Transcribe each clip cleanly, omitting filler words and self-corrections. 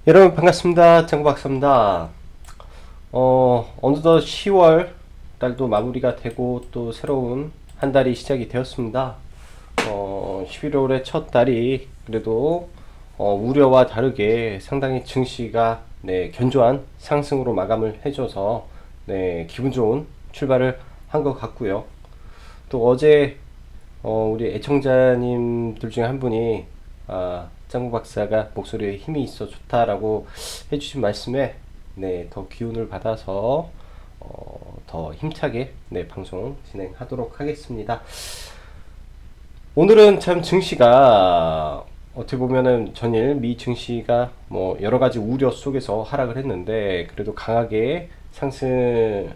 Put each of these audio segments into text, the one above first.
여러분 반갑습니다. 장구박사입니다. 어느덧 10월 달도 마무리가 되고 또 새로운 한 달이 시작이 되었습니다. 11월의 첫 달이 그래도 우려와 다르게 상당히 증시가 견조한 상승으로 마감을 해줘서 기분 좋은 출발을 한 것 같고요. 또 어제 우리 애청자님들 중에 한 분이 짱구 박사가 목소리에 힘이 있어 좋다라고 해주신 말씀에 더 기운을 받아서 더 힘차게 방송 진행하도록 하겠습니다. 오늘은 참 증시가 어떻게 보면은 전일 미 증시가 뭐 여러 가지 우려 속에서 하락을 했는데 그래도 강하게 상승을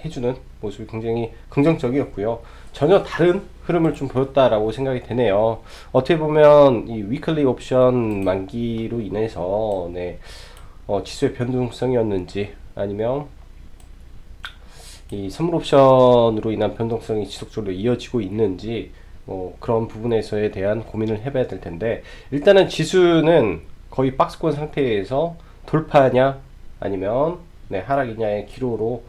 해주는 모습이 굉장히 긍정적이었고요. 전혀 다른 흐름을 좀 보였다라고 생각이 되네요. 어떻게 보면 이 위클리 옵션 만기로 인해서 지수의 변동성이었는지 아니면 이 선물 옵션으로 인한 변동성이 지속적으로 이어지고 있는지 그런 부분에서에 대한 고민을 해봐야 될 텐데 일단은 지수는 거의 박스권 상태에서 돌파냐 아니면 하락이냐의 기로로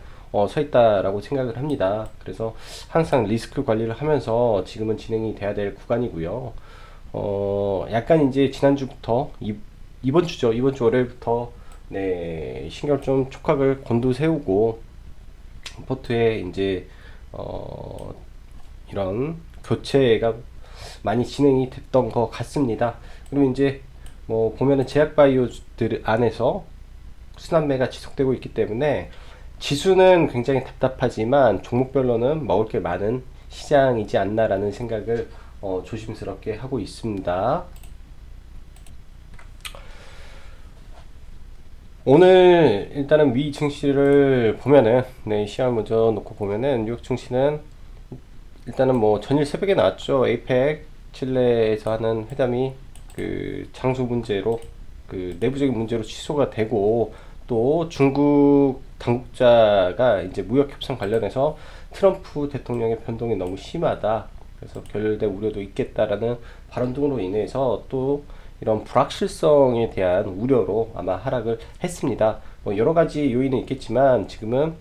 서 있다라고 생각을 합니다. 그래서 항상 리스크 관리를 하면서 지금은 진행이 돼야 될 구간이고요. 약간 이제 지난주부터 이번 주죠. 이번 주 월요일부터 신경 좀 촉각을 곤두세우고 포트에 이제 이런 교체가 많이 진행이 됐던 것 같습니다. 그리고 이제 뭐 보면은 제약바이오들 안에서 순환매가 지속되고 있기 때문에 지수는 굉장히 답답하지만 종목별로는 먹을 게 많은 시장이지 않나라는 생각을 조심스럽게 하고 있습니다. 오늘 일단은 미 증시를 보면은 시황 먼저 놓고 보면은 뉴욕 증시는 일단은 뭐 전일 새벽에 나왔죠. 에이펙 칠레에서 하는 회담이 그 장소 문제로 그 내부적인 문제로 취소가 되고 또 중국 당국자가 이제 무역 협상 관련해서 트럼프 대통령의 변동이 너무 심하다. 그래서 결대 우려도 있겠다라는 발언 등으로 인해서 또 이런 불확실성에 대한 우려로 아마 하락을 했습니다. 뭐 여러 가지 요인은 있겠지만 지금은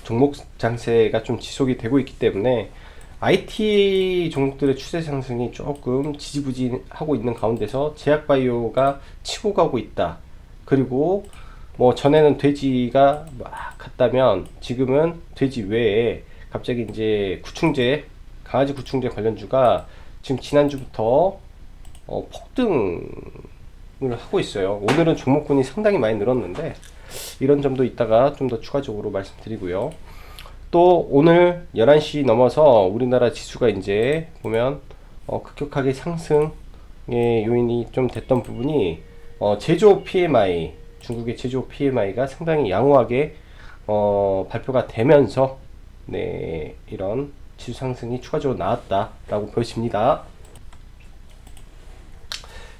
종목 장세가 좀 지속이 되고 있기 때문에 IT 종목들의 추세 상승이 조금 지지부진하고 있는 가운데서 제약바이오가 치고 가고 있다. 그리고 뭐 전에는 돼지가 막 갔다면 지금은 돼지 외에 갑자기 이제 구충제, 강아지 구충제 관련주가 지금 지난주부터 폭등을 하고 있어요. 오늘은 종목군이 상당히 많이 늘었는데 이런 점도 이따가 좀 더 추가적으로 말씀드리고요. 또 오늘 11시 넘어서 우리나라 지수가 이제 보면 급격하게 상승의 요인이 좀 됐던 부분이 제조업 PMI, 중국의 제조업 PMI가 상당히 양호하게 발표가 되면서 이런 지수 상승이 추가적으로 나왔다라고 보여집니다.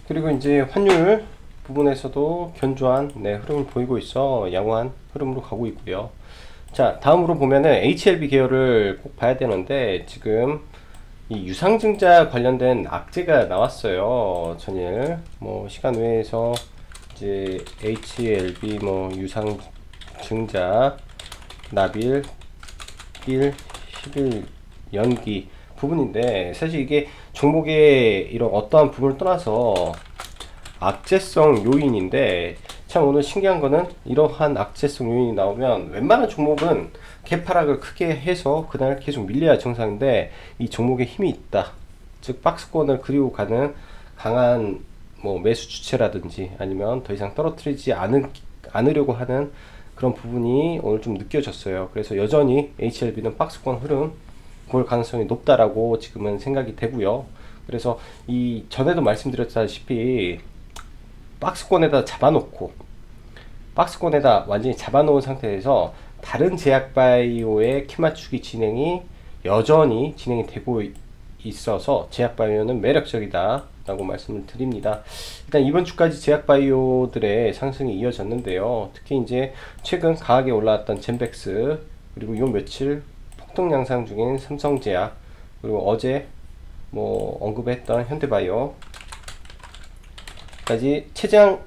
그리고 이제 환율 부분에서도 견조한 흐름을 보이고 있어 양호한 흐름으로 가고 있고요. 자, 다음으로 보면은 HLB 계열을 꼭 봐야 되는데 지금 이 유상증자 관련된 악재가 나왔어요. 전일 뭐 시간 외에서 이제 HLB 뭐 유상증자 나빌 1 10일 연기 부분인데 사실 이게 종목의 이런 어떠한 부분을 떠나서 악재성 요인인데 참 오늘 신기한 거는 이러한 악재성 요인이 나오면 웬만한 종목은 개파락을 크게 해서 그날 계속 밀려야 정상인데 이 종목에 힘이 있다. 즉 박스권을 그리고 가는 강한 뭐 매수 주체라든지 아니면 더 이상 떨어뜨리지 않으려고 하는 그런 부분이 오늘 좀 느껴졌어요. 그래서 여전히 HLB는 박스권 흐름 볼 가능성이 높다라고 지금은 생각이 되고요. 그래서 이 전에도 말씀드렸다시피 박스권에다 잡아놓고 박스권에다 완전히 잡아놓은 상태에서 다른 제약바이오의 키맞추기 진행이 여전히 진행이 되고 있어서 제약바이오는 매력적이다 라고 말씀을 드립니다. 일단 이번 주까지 제약바이오들의 상승이 이어졌는데요. 특히 이제 최근 강하게 올라왔던 젠백스 그리고 요 며칠 폭등 양상 중인 삼성제약 그리고 어제 뭐 언급했던 현대바이오 까지 최장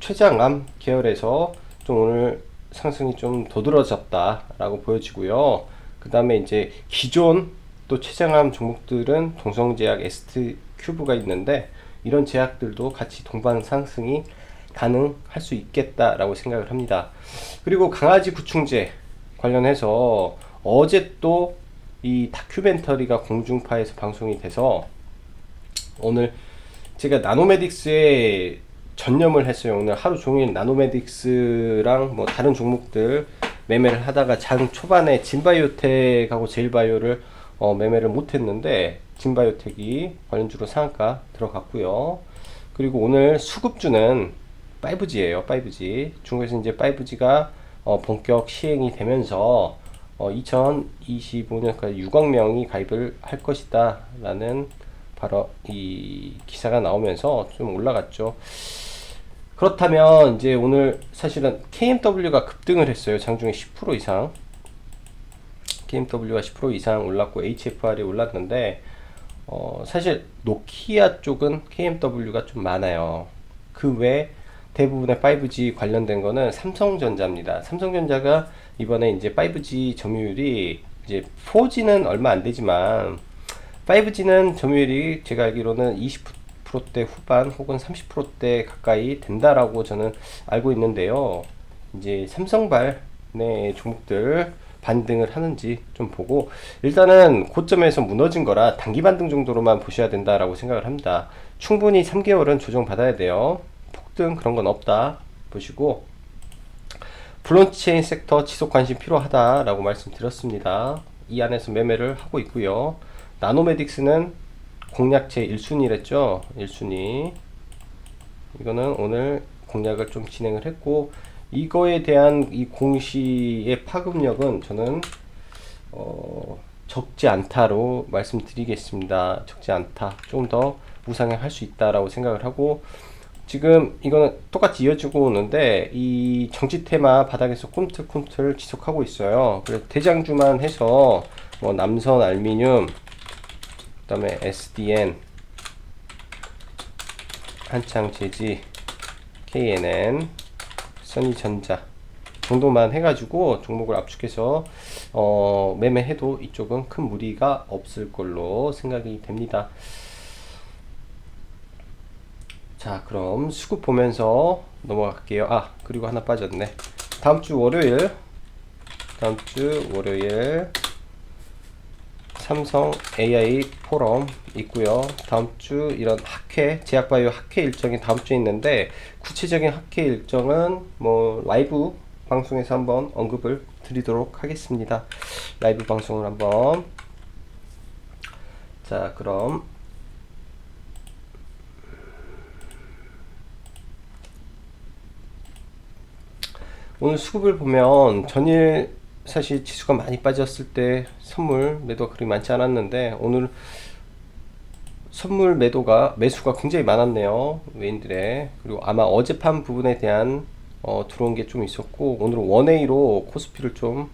최장암 계열에서 좀 오늘 상승이 좀 도드라졌다라고 보여지고요. 그 다음에 이제 기존 또 최장암 종목들은 동성제약, ST 큐브가 있는데 이런 제약들도 같이 동반 상승이 가능할 수 있겠다라고 생각을 합니다. 그리고 강아지 구충제 관련해서 어제 또 이 다큐멘터리가 공중파에서 방송이 돼서 오늘 제가 나노메딕스에 전념을 했어요. 오늘 하루 종일 나노메딕스랑 뭐 다른 종목들 매매를 하다가 장 초반에 진바이오텍하고 제일바이오를 매매를 못했는데 진바이오텍이 관련주로 상한가 들어갔고요. 그리고 오늘 수급주는 5G예요. 5G. 중국에서 이제 5G가 본격 시행이 되면서 2025년까지 6억 명이 가입을 할 것이다 라는 바로 이 기사가 나오면서 좀 올라갔죠. 그렇다면 이제 오늘 사실은 KMW가 급등을 했어요. 장중에 10% 이상. KMW가 10% 이상 올랐고 HFR이 올랐는데 사실 노키아 쪽은 KMW가 좀 많아요. 그 외 대부분의 5G 관련된 거는 삼성전자입니다. 삼성전자가 이번에 이제 5G 점유율이 이제 4G는 얼마 안 되지만 5G는 점유율이 제가 알기로는 20%대 후반 혹은 30%대 가까이 된다라고 저는 알고 있는데요. 이제 삼성발 네 종목들 반등을 하는지 좀 보고 일단은 고점에서 무너진 거라 단기 반등 정도로만 보셔야 된다라고 생각을 합니다. 충분히 3개월은 조정 받아야 돼요. 폭등 그런 건 없다 보시고 블록체인 섹터 지속 관심 필요하다라고 말씀드렸습니다. 이 안에서 매매를 하고 있고요. 나노메딕스는 공략제 1순위랬죠. 1순위. 이거는 오늘 공략을 좀 진행을 했고 이거에 대한 이 공시의 파급력은 저는 적지 않다로 말씀드리겠습니다. 적지 않다. 좀 더 우상향할 수 있다라고 생각을 하고 지금 이거는 똑같이 이어지고 오는데 이 정치 테마 바닥에서 꿈틀꿈틀 지속하고 있어요. 그래서 대장주만 해서 뭐 남선 알미늄, 그 다음에 SDN, 한창제지, KNN, 써니전자 정도만 해가지고 종목을 압축해서 매매해도 이쪽은 큰 무리가 없을 걸로 생각이 됩니다. 자, 그럼 수급 보면서 넘어갈게요. 그리고 하나 빠졌네. 다음주 월요일 삼성 AI 포럼 있고요. 다음주 이런 학회, 제약바이오 학회 일정이 다음주에 있는데 구체적인 학회 일정은 뭐 라이브 방송에서 한번 언급을 드리도록 하겠습니다. 라이브 방송을 한번. 자, 그럼 오늘 수급을 보면 전일 사실 지수가 많이 빠졌을 때 선물 매도가 그리 많지 않았는데 오늘 선물 매수가 굉장히 많았네요. 외인들의. 그리고 아마 어젯밤 부분에 대한 들어온 게 좀 있었고 오늘은 원웨이로 코스피를 좀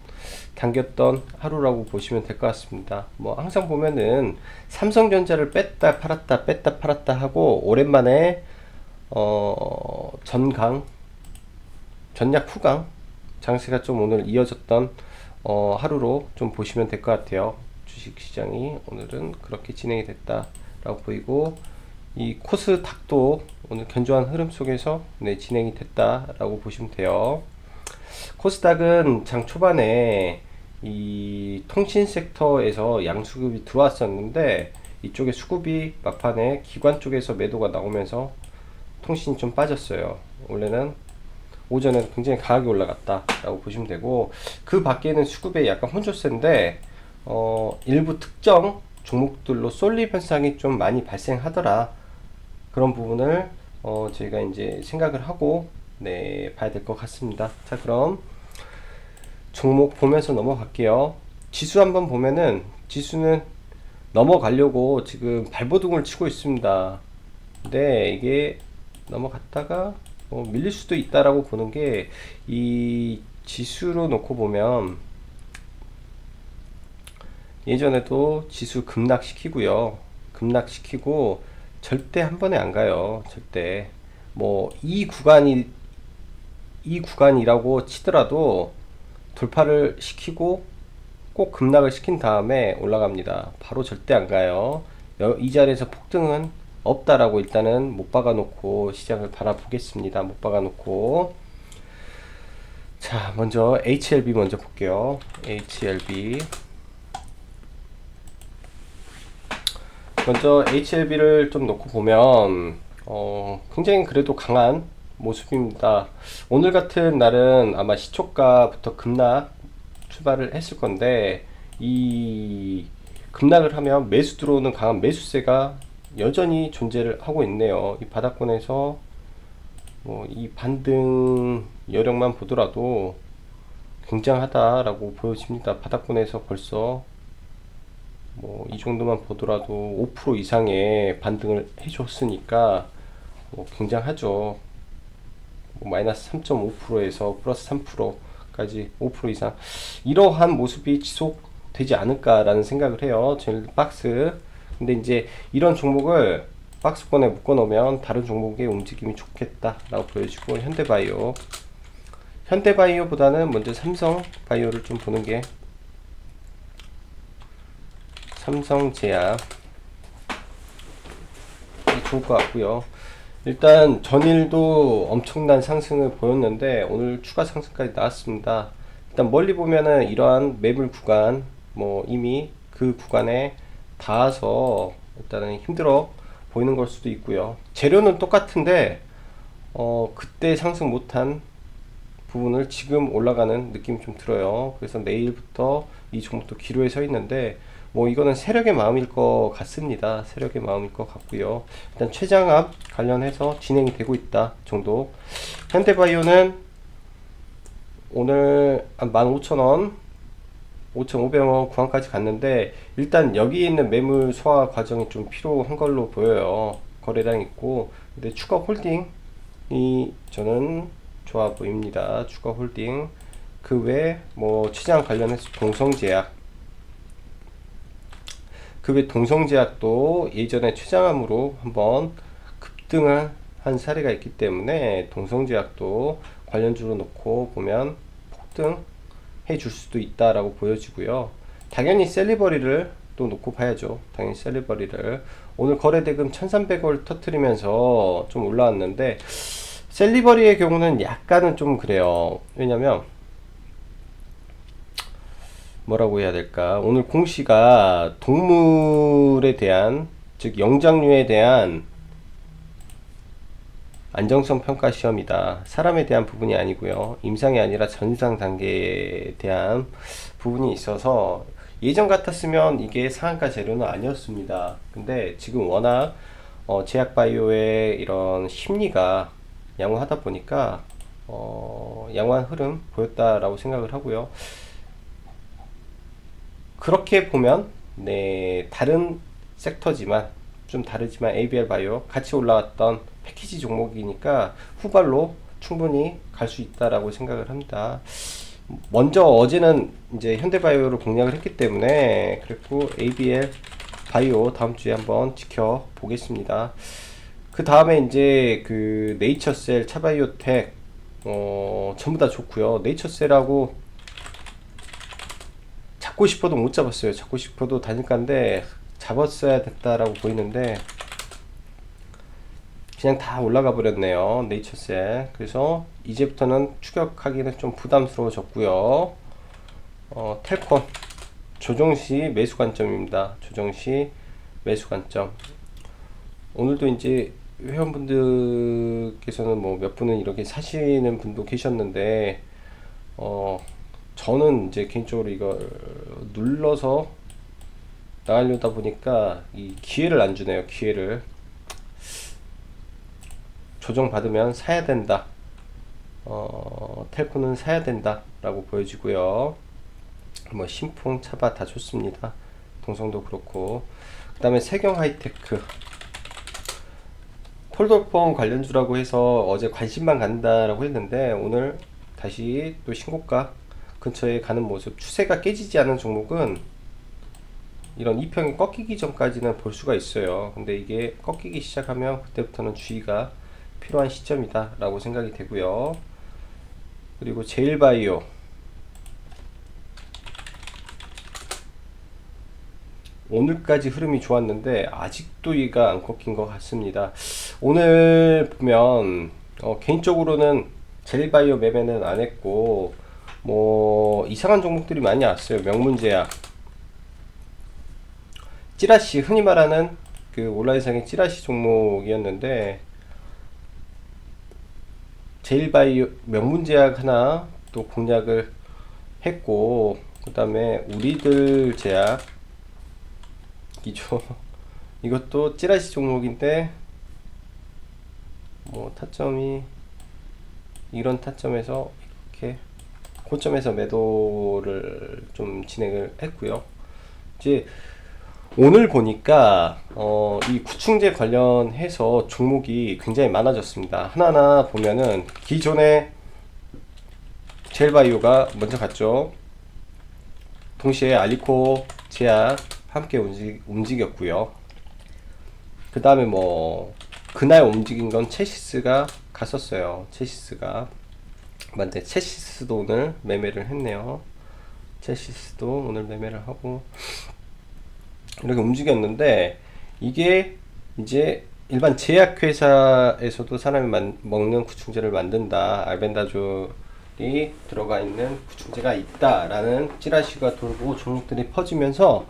당겼던 하루라고 보시면 될 것 같습니다. 뭐 항상 보면은 삼성전자를 뺐다 팔았다 하고 오랜만에 전약 후강 장세가 좀 오늘 이어졌던 하루로 좀 보시면 될 것 같아요. 주식시장이 오늘은 그렇게 진행이 됐다라고 보이고 이 코스닥도 오늘 견조한 흐름 속에서 진행이 됐다라고 보시면 돼요. 코스닥은 장 초반에 이 통신 섹터에서 양수급이 들어왔었는데 이쪽에 수급이 막판에 기관 쪽에서 매도가 나오면서 통신이 좀 빠졌어요. 원래는 오전에 굉장히 강하게 올라갔다라고 보시면 되고 그 밖에는 수급에 약간 혼조세인데 일부 특정 종목들로 쏠림 현상이 좀 많이 발생하더라. 그런 부분을 저희가 이제 생각을 하고 봐야 될 것 같습니다. 자, 그럼 종목 보면서 넘어갈게요. 지수 한번 보면은 지수는 넘어가려고 지금 발버둥을 치고 있습니다. 근데 이게 넘어갔다가 밀릴 수도 있다라고 보는 게 이 지수로 놓고 보면 예전에도 지수 급락시키고요. 급락시키고 절대 한 번에 안 가요. 절대. 뭐 이 구간이 이 구간이라고 치더라도 돌파를 시키고 꼭 급락을 시킨 다음에 올라갑니다. 바로 절대 안 가요. 이 자리에서 폭등은 없다라고 일단은 못 박아 놓고 시장을 바라보겠습니다. 못 박아 놓고. 자, 먼저 HLB 먼저 볼게요. HLB. 먼저 HLB를 좀 놓고 보면 굉장히 그래도 강한 모습입니다. 오늘 같은 날은 아마 시초가부터 급락 출발을 했을 건데, 이 급락을 하면 매수 들어오는 강한 매수세가 여전히 존재를 하고 있네요. 이 바닥권에서 이 반등 여력만 보더라도 굉장하다라고 보여집니다. 바닥권에서 벌써 이 정도만 보더라도 5% 이상의 반등을 해줬으니까 굉장하죠. 마이너스 3.5%에서 플러스 3%까지 5% 이상, 이러한 모습이 지속되지 않을까라는 생각을 해요. 제일 박스. 근데 이제 이런 종목을 박스권에 묶어 놓으면 다른 종목의 움직임이 좋겠다라고 보여지고, 현대바이오보다는 먼저 삼성바이오를 좀 보는 게, 삼성제약 좋을 것 같고요. 일단 전일도 엄청난 상승을 보였는데 오늘 추가 상승까지 나왔습니다. 일단 멀리 보면은 이러한 매물 구간, 이미 그 구간에 닿아서 일단은 힘들어 보이는 걸 수도 있고요. 재료는 똑같은데 그때 상승 못한 부분을 지금 올라가는 느낌이 좀 들어요. 그래서 내일부터 이 종목도 기로에 서 있는데, 이거는 세력의 마음일 것 같습니다. 세력의 마음일 것 같고요. 일단 최장압 관련해서 진행이 되고 있다 정도. 현대바이오는 오늘 한 15,000원, 5,500원 구간까지 갔는데, 일단 여기 있는 매물 소화 과정이 좀 필요한 걸로 보여요. 거래량 있고. 근데 추가 홀딩이 저는 좋아 보입니다. 추가 홀딩. 그 외 최장 관련해서 동성제약도 예전에 최장암으로 한번 급등을 한 사례가 있기 때문에 동성제약도 관련주로 놓고 보면 폭등해 줄 수도 있다라고 보여지고요. 당연히 셀리버리를 또 놓고 봐야죠. 당연히 셀리버리를. 오늘 거래대금 1300을 터트리면서 좀 올라왔는데, 셀리버리의 경우는 약간은 좀 그래요. 왜냐면 뭐라고 해야 될까, 오늘 공시가 동물에 대한, 즉 영장류에 대한 안정성 평가 시험이다. 사람에 대한 부분이 아니고요. 임상이 아니라 전상 단계에 대한 부분이 있어서, 예전 같았으면 이게 상한가 재료는 아니었습니다. 근데 지금 워낙 제약바이오의 이런 심리가 양호하다 보니까 양호한 흐름 보였다라고 생각을 하고요. 그렇게 보면 다른 섹터지만, 좀 다르지만 ABL 바이오 같이 올라왔던 패키지 종목이니까 후발로 충분히 갈 수 있다라고 생각을 합니다. 먼저 어제는 이제 현대바이오를 공략을 했기 때문에, 그리고 ABL 바이오 다음 주에 한번 지켜보겠습니다. 그 다음에 이제 그 네이처셀, 차바이오텍 전부 다 좋고요. 네이처셀하고 잡고 싶어도 못 잡았어요. 잡고 싶어도 단일가인데 잡았어야 됐다라고 보이는데 그냥 다 올라가 버렸네요. 네이처셀. 그래서 이제부터는 추격하기는 좀 부담스러워졌고요. 텔콘 조정시 매수 관점입니다. 조정시 매수 관점. 오늘도 이제 회원분들께서는 몇 분은 이렇게 사시는 분도 계셨는데, 저는 이제 개인적으로 이걸 눌러서 나가려다 보니까 이 기회를 안 주네요. 기회를. 조정 받으면 사야 된다. 텔코는 사야 된다 라고 보여지고요. 신풍, 차바 다 좋습니다. 동성도 그렇고. 그 다음에 세경 하이테크 폴더폰 관련주라고 해서 어제 관심만 간다라고 했는데, 오늘 다시 또 신고가 근처에 가는 모습. 추세가 깨지지 않은 종목은 이런 이평이 꺾이기 전까지는 볼 수가 있어요. 근데 이게 꺾이기 시작하면 그때부터는 주의가 필요한 시점이다 라고 생각이 되고요. 그리고 제일바이오 오늘까지 흐름이 좋았는데 아직도 이가 안 꺾인 것 같습니다. 오늘 보면 개인적으로는 제일바이오 매매는 안 했고 뭐 이상한 종목들이 많이 왔어요. 명문제약, 찌라시, 흔히 말하는 그 온라인상의 찌라시 종목이었는데 제일바이오 명문제약 하나 또 공략을 했고, 그 다음에 우리들 제약 이죠. 이것도 찌라시 종목인데 뭐 타점이 이런 타점에서 이렇게 고점에서 매도를 좀 진행을 했고요. 이제 오늘 보니까 이 구충제 관련해서 종목이 굉장히 많아졌습니다. 하나하나 보면은 기존에 젤바이오가 먼저 갔죠. 동시에 알리코, 제약 함께 움직였고요. 그 다음에 뭐 그날 움직인 건 체시스가 갔었어요. 체시스가 맞네. 체시스도 오늘 매매를 했네요. 체시스도 오늘 매매를 하고 이렇게 움직였는데, 이게 이제 일반 제약회사에서도 사람이 먹는 구충제를 만든다, 알벤다졸이 들어가 있는 구충제가 있다라는 찌라시가 돌고 종목들이 퍼지면서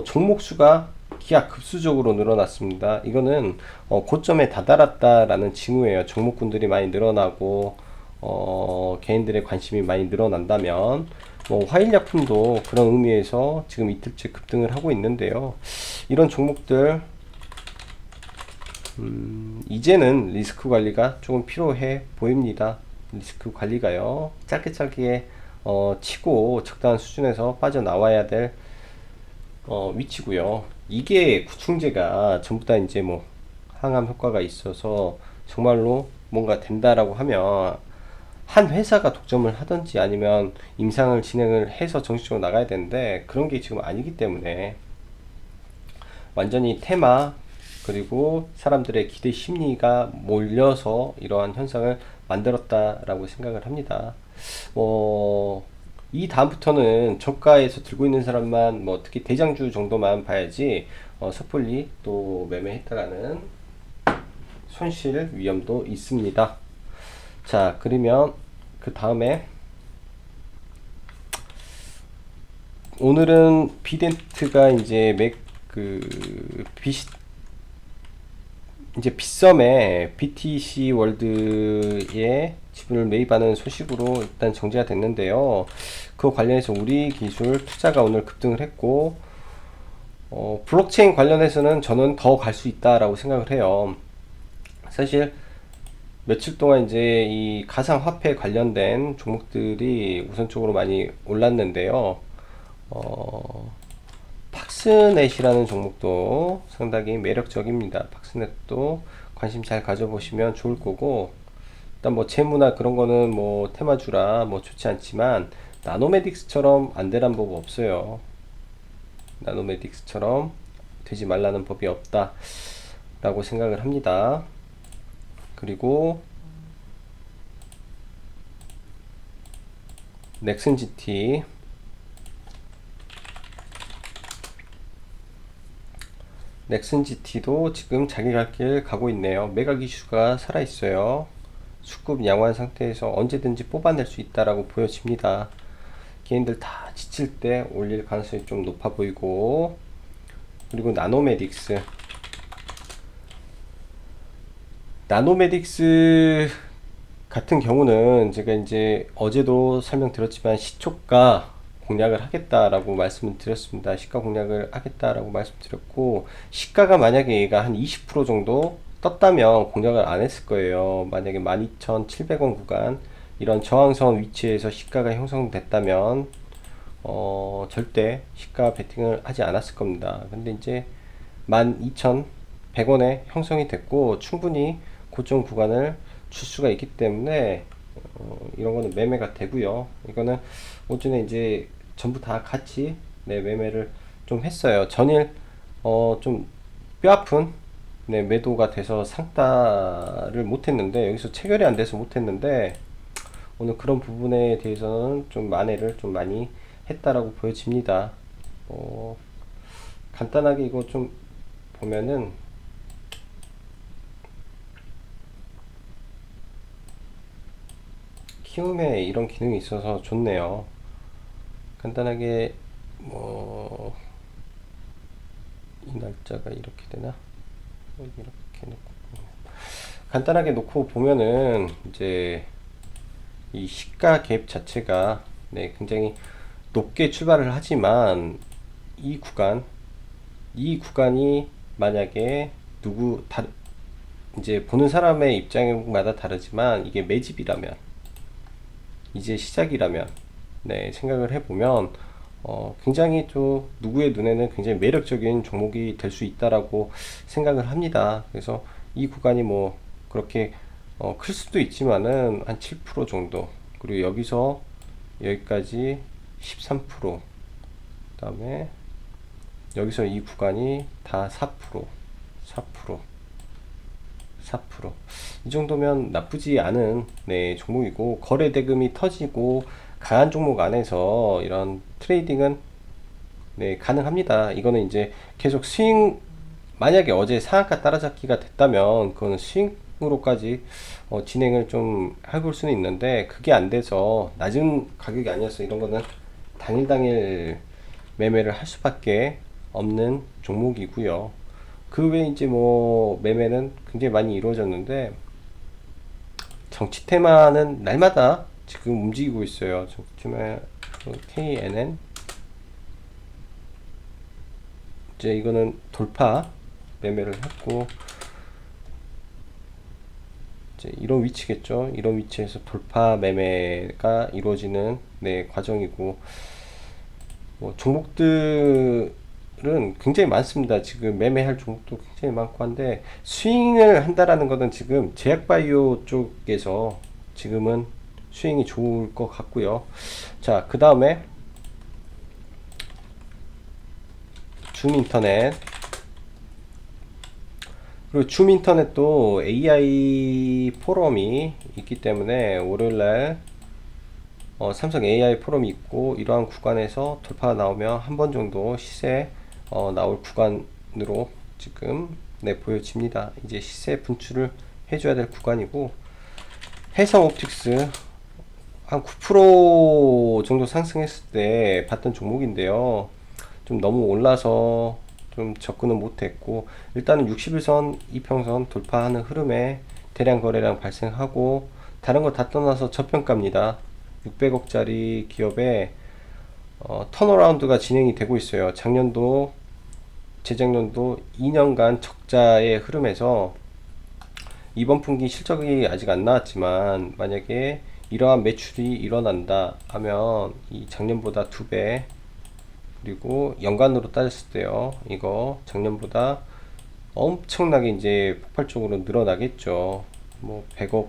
종목 수가 기하급수적으로 늘어났습니다. 이거는 고점에 다다랐다라는 징후예요. 종목군들이 많이 늘어나고 개인들의 관심이 많이 늘어난다면, 뭐 화일약품도 그런 의미에서 지금 이틀째 급등을 하고 있는데요. 이런 종목들 이제는 리스크 관리가 조금 필요해 보입니다. 리스크 관리가요, 짧게 치고 적당한 수준에서 빠져나와야 될 위치고요. 이게 구충제가 전부 다 이제 뭐 항암 효과가 있어서 정말로 뭔가 된다라고 하면 한 회사가 독점을 하든지 아니면 임상을 진행을 해서 정식적으로 나가야 되는데, 그런 게 지금 아니기 때문에 완전히 테마 그리고 사람들의 기대 심리가 몰려서 이러한 현상을 만들었다라고 생각을 합니다. 이 다음부터는 저가에서 들고 있는 사람만, 뭐 특히 대장주 정도만 봐야지 섣불리 또 매매했다가는 손실 위험도 있습니다. 자, 그러면 그 다음에 오늘은 비덴트가 이제 이제 빗썸에 BTC 월드에 지분을 매입하는 소식으로 일단 정지가 됐는데요. 그거 관련해서 우리 기술 투자가 오늘 급등을 했고, 블록체인 관련해서는 저는 더 갈 수 있다라고 생각을 해요. 사실 며칠 동안 이제 이 가상화폐 관련된 종목들이 우선적으로 많이 올랐는데요. 팍스넷이라는 종목도 상당히 매력적입니다. 팍스넷도 관심 잘 가져보시면 좋을 거고, 일단 뭐 재무나 그런 거는 뭐 테마주라 뭐 좋지 않지만 나노메딕스처럼 안 되란 법 없어요. 나노메딕스처럼 되지 말라는 법이 없다 라고 생각을 합니다. 그리고 넥슨GT, 넥슨GT도 지금 자기 갈 길 가고 있네요. 매각 이슈가 살아있어요. 수급 양호한 상태에서 언제든지 뽑아낼 수 있다라고 보여집니다. 개인들 다 지칠 때 올릴 가능성이 좀 높아 보이고, 그리고 나노메딕스 같은 경우는 제가 이제 어제도 설명드렸지만 시초가 공략을 하겠다라고 말씀을 드렸습니다. 시가 공략을 하겠다라고 말씀드렸고, 시가가 만약에 얘가 한 20% 정도 떴다면 공략을 안 했을 거예요. 만약에 12,700원 구간 이런 저항선 위치에서 시가가 형성됐다면 절대 시가 베팅을 하지 않았을 겁니다. 근데 이제 12,100원에 형성이 됐고 충분히 고점 구간을 줄 수가 있기 때문에 이런 거는 매매가 되고요. 이거는 오전에 이제 전부 다 같이 매매를 좀 했어요. 전일 좀 뼈아픈 매도가 돼서 상따를 못했는데, 여기서 체결이 안 돼서 못했는데 오늘 그런 부분에 대해서는 좀 만회를 좀 많이 했다라고 보여집니다. 간단하게 이거 좀 보면은 키움에 이런 기능이 있어서 좋네요. 간단하게 뭐 이 날짜가 이렇게 되나? 이렇게 놓고 간단하게 놓고 보면은 이제 이 시가 갭 자체가 네, 굉장히 높게 출발을 하지만 이 구간 이 구간이 만약에 이제 보는 사람의 입장마다 다르지만 이게 매집이라면 이제 시작이라면 네, 생각을 해보면 굉장히 또 누구의 눈에는 굉장히 매력적인 종목이 될 수 있다라고 생각을 합니다. 그래서 이 구간이 뭐 그렇게 클 수도 있지만은 한 7% 정도, 그리고 여기서 여기까지 13%, 그다음에 여기서 이 구간이 다 4%, 4%, 4%이 정도면 나쁘지 않은 네, 종목이고, 거래 대금이 터지고 강한 종목 안에서 이런 트레이딩은 네, 가능합니다. 이거는 이제 계속 스윙, 만약에 어제 상한가 따라잡기가 됐다면 그거는 스윙으로까지 진행을 좀 해볼 수는 있는데, 그게 안 돼서 낮은 가격이 아니었어 이런 거는 당일 매매를 할 수밖에 없는 종목이고요. 그 외에 이제 뭐 매매는 굉장히 많이 이루어졌는데, 정치 테마는 날마다 지금 움직이고 있어요. 정치 테마 KNN 이제 이거는 돌파 매매를 했고, 이제 이런 위치겠죠. 이런 위치에서 돌파 매매가 이루어지는 네, 과정이고, 뭐 종목들은 굉장히 많습니다. 지금 매매할 종목도 굉장히 많고 한데, 스윙을 한다라는 것은 지금 제약바이오 쪽에서 지금은 스윙이 좋을 것 같고요. 자, 그 다음에 줌인터넷. 그리고 줌인터넷도 AI 포럼이 있기 때문에 월요일날 삼성 AI 포럼이 있고, 이러한 구간에서 돌파가 나오면 한 번 정도 시세 나올 구간으로 지금 네, 보여집니다. 이제 시세 분출을 해줘야 될 구간이고, 해성옵틱스 한 9% 정도 상승했을 때 봤던 종목인데요. 좀 너무 올라서 좀 접근은 못했고, 일단은 61선 이평선 돌파하는 흐름에 대량 거래량 발생하고, 다른 거 다 떠나서 저평가입니다. 600억짜리 기업에 턴어라운드가 진행이 되고 있어요. 작년도 재작년도 2년간 적자의 흐름에서 이번 분기 실적이 아직 안 나왔지만, 만약에 이러한 매출이 일어난다 하면 이 작년보다 2배, 그리고 연간으로 따졌을 때요, 이거 작년보다 엄청나게 이제 폭발적으로 늘어나겠죠. 뭐 100억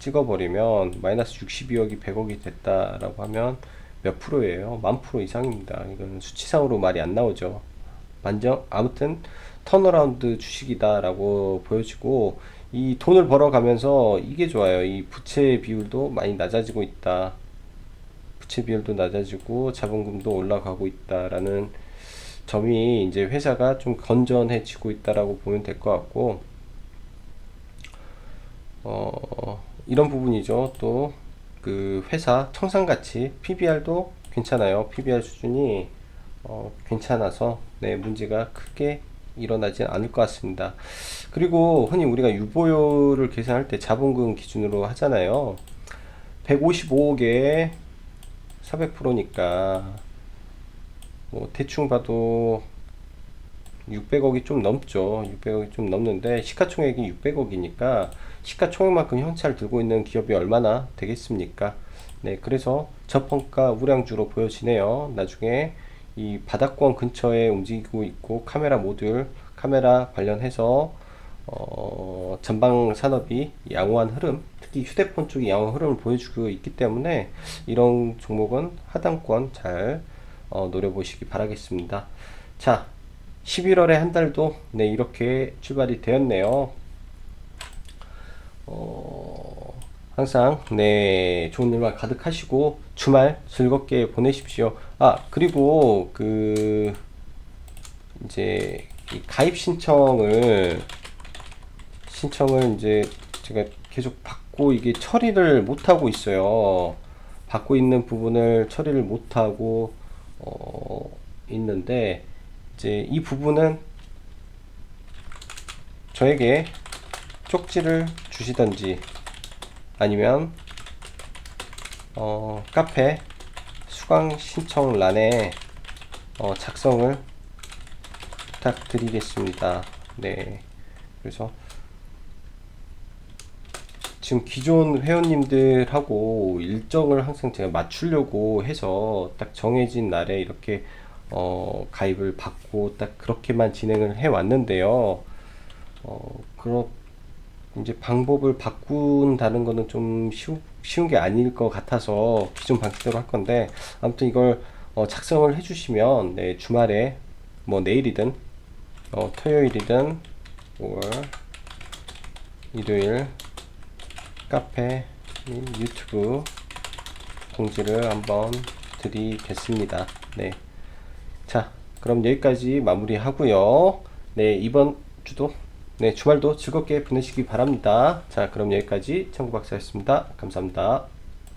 찍어버리면 마이너스 62억이 100억이 됐다라고 하면 몇 프로예요? 1000% 이상입니다. 이건 수치상으로 말이 안 나오죠. 아무튼 턴어라운드 주식이다라고 보여지고, 이 돈을 벌어가면서 이게 좋아요. 이 부채 비율도 많이 낮아지고 있다. 부채 비율도 낮아지고 자본금도 올라가고 있다라는 점이 이제 회사가 좀 건전해지고 있다라고 보면 될 것 같고, 이런 부분이죠. 또 그 회사 청산가치 PBR도 괜찮아요. PBR 수준이 괜찮아서 네, 문제가 크게 일어나지 않을 것 같습니다. 그리고 흔히 우리가 유보율을 계산할 때 자본금 기준으로 하잖아요. 155억에 400%니까 뭐 대충 봐도 600억이 좀 넘죠. 600억이 좀 넘는데, 시가총액이 600억이니까 시가총액만큼 현찰 들고 있는 기업이 얼마나 되겠습니까? 네, 그래서 저평가 우량주로 보여지네요. 나중에 이 바닥권 근처에 움직이고 있고, 카메라 모듈, 카메라 관련해서 전방 산업이 양호한 흐름, 특히 휴대폰 쪽이 양호한 흐름을 보여주고 있기 때문에 이런 종목은 하단권 잘 노려보시기 바라겠습니다. 자, 11월의 한 달도 네, 이렇게 출발이 되었네요. 항상 네 좋은 일만 가득하시고 주말 즐겁게 보내십시오. 아 그리고 그 이제 이 가입 신청을 이제 제가 계속 받고 이게 처리를 못 하고 있어요. 받고 있는 부분을 처리를 못 하고 있는데 이제 이 부분은 저에게 쪽지를 주시던지 아니면 카페 수강 신청란에 작성을 부탁드리겠습니다. 네. 그래서 지금 기존 회원님들하고 일정을 항상 제가 맞추려고 해서 딱 정해진 날에 이렇게 가입을 받고 딱 그렇게만 진행을 해 왔는데요. 그렇 이제 방법을 바꾼다는 거는 좀 쉬운 게 아닐 것 같아서 기존 방식대로 할 건데 아무튼 이걸 작성을 해주시면 네, 주말에 뭐 내일이든 토요일이든 5월 일요일 카페 및 유튜브 공지를 한번 드리겠습니다. 네. 자, 그럼 여기까지 마무리하고요. 네, 이번 주도 네, 주말도 즐겁게 보내시기 바랍니다. 자, 그럼 여기까지 청구박사였습니다. 감사합니다.